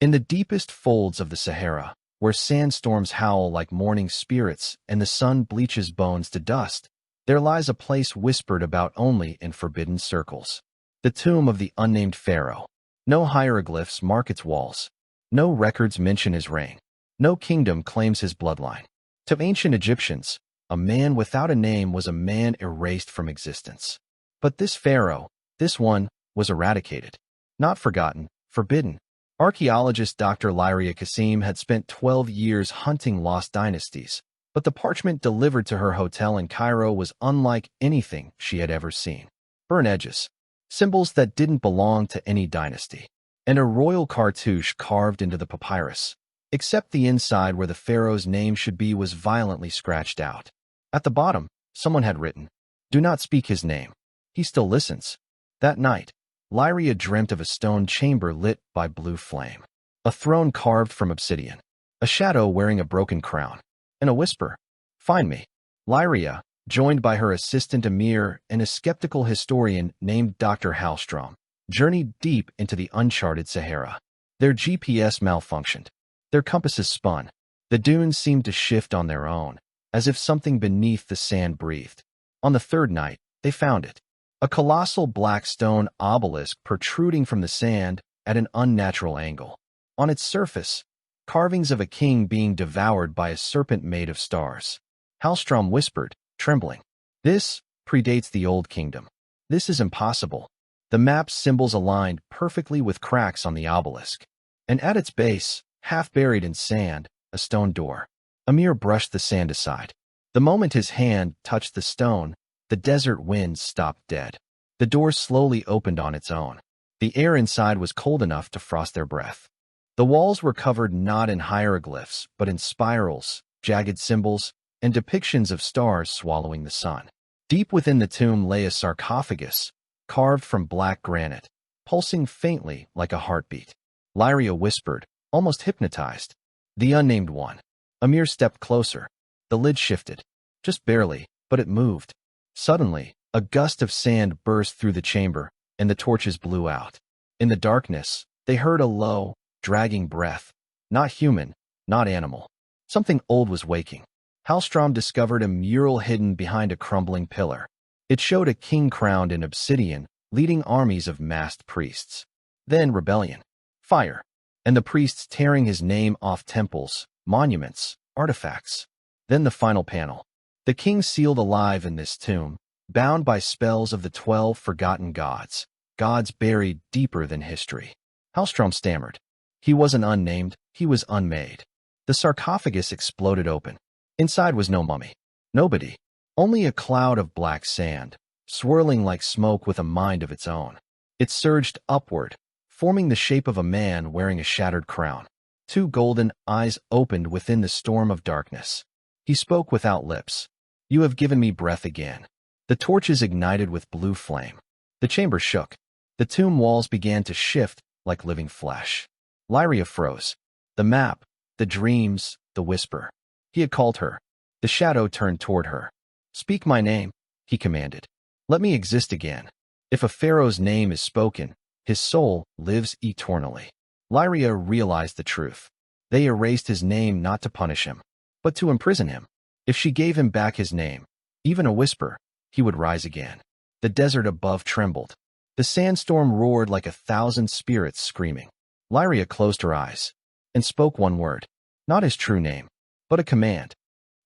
In the deepest folds of the Sahara, where sandstorms howl like mourning spirits and the sun bleaches bones to dust, there lies a place whispered about only in forbidden circles. The tomb of the unnamed pharaoh. No hieroglyphs mark its walls. No records mention his reign. No kingdom claims his bloodline. To ancient Egyptians, a man without a name was a man erased from existence. But this pharaoh, this one, was eradicated. Not forgotten, forbidden. Archaeologist Dr. Lyria Kasim had spent 12 years hunting lost dynasties, but the parchment delivered to her hotel in Cairo was unlike anything she had ever seen. Burnt edges, symbols that didn't belong to any dynasty, and a royal cartouche carved into the papyrus, except the inside where the pharaoh's name should be was violently scratched out. At the bottom, someone had written, "Do not speak his name. He still listens." That night, Lyria dreamt of a stone chamber lit by blue flame, a throne carved from obsidian, a shadow wearing a broken crown, and a whisper, "Find me." Lyria, joined by her assistant Amir and a skeptical historian named Dr. Hallstrom, journeyed deep into the uncharted Sahara. Their GPS malfunctioned. Their compasses spun. The dunes seemed to shift on their own, as if something beneath the sand breathed. On the third night, they found it. A colossal black stone obelisk protruding from the sand at an unnatural angle. On its surface, carvings of a king being devoured by a serpent made of stars. Hallstrom whispered, trembling, "This predates the Old Kingdom. This is impossible." The map's symbols aligned perfectly with cracks on the obelisk. And at its base, half buried in sand, a stone door. Amir brushed the sand aside. The moment his hand touched the stone, the desert wind stopped dead. The door slowly opened on its own. The air inside was cold enough to frost their breath. The walls were covered not in hieroglyphs, but in spirals, jagged symbols, and depictions of stars swallowing the sun. Deep within the tomb lay a sarcophagus, carved from black granite, pulsing faintly like a heartbeat. Lyria whispered, almost hypnotized, "The unnamed one." Amir stepped closer. The lid shifted. Just barely, but it moved. Suddenly, a gust of sand burst through the chamber, and the torches blew out. In the darkness, they heard a low, dragging breath. Not human, not animal. Something old was waking. Hallstrom discovered a mural hidden behind a crumbling pillar. It showed a king crowned in obsidian, leading armies of masked priests. Then rebellion. Fire. And the priests tearing his name off temples, monuments, artifacts. Then the final panel. The king sealed alive in this tomb, bound by spells of the 12 forgotten gods, gods buried deeper than history. Hallstrom stammered. He wasn't unnamed, he was unmade. The sarcophagus exploded open. Inside was no mummy. Nobody. Only a cloud of black sand, swirling like smoke with a mind of its own. It surged upward, forming the shape of a man wearing a shattered crown. Two golden eyes opened within the storm of darkness. He spoke without lips. "You have given me breath again." The torches ignited with blue flame. The chamber shook. The tomb walls began to shift like living flesh. Lyria froze. The map, the dreams, the whisper. He had called her. The shadow turned toward her. "Speak my name," he commanded. "Let me exist again." If a pharaoh's name is spoken, his soul lives eternally. Lyria realized the truth. They erased his name not to punish him, but to imprison him. If she gave him back his name, even a whisper, he would rise again. The desert above trembled. The sandstorm roared like 1,000 spirits screaming. Lyria closed her eyes and spoke one word, not his true name, but a command.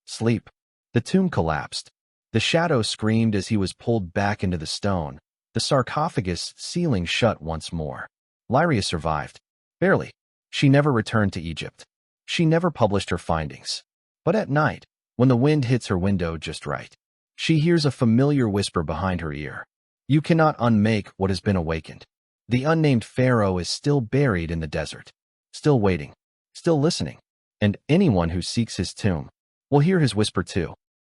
"Sleep." The tomb collapsed. The shadow screamed as he was pulled back into the stone, the sarcophagus ceiling shut once more. Lyria survived. Barely. She never returned to Egypt. She never published her findings. But at night, when the wind hits her window just right, she hears a familiar whisper behind her ear. You cannot unmake what has been awakened. The unnamed pharaoh is still buried in the desert, still waiting, still listening, and anyone who seeks his tomb will hear his whisper too.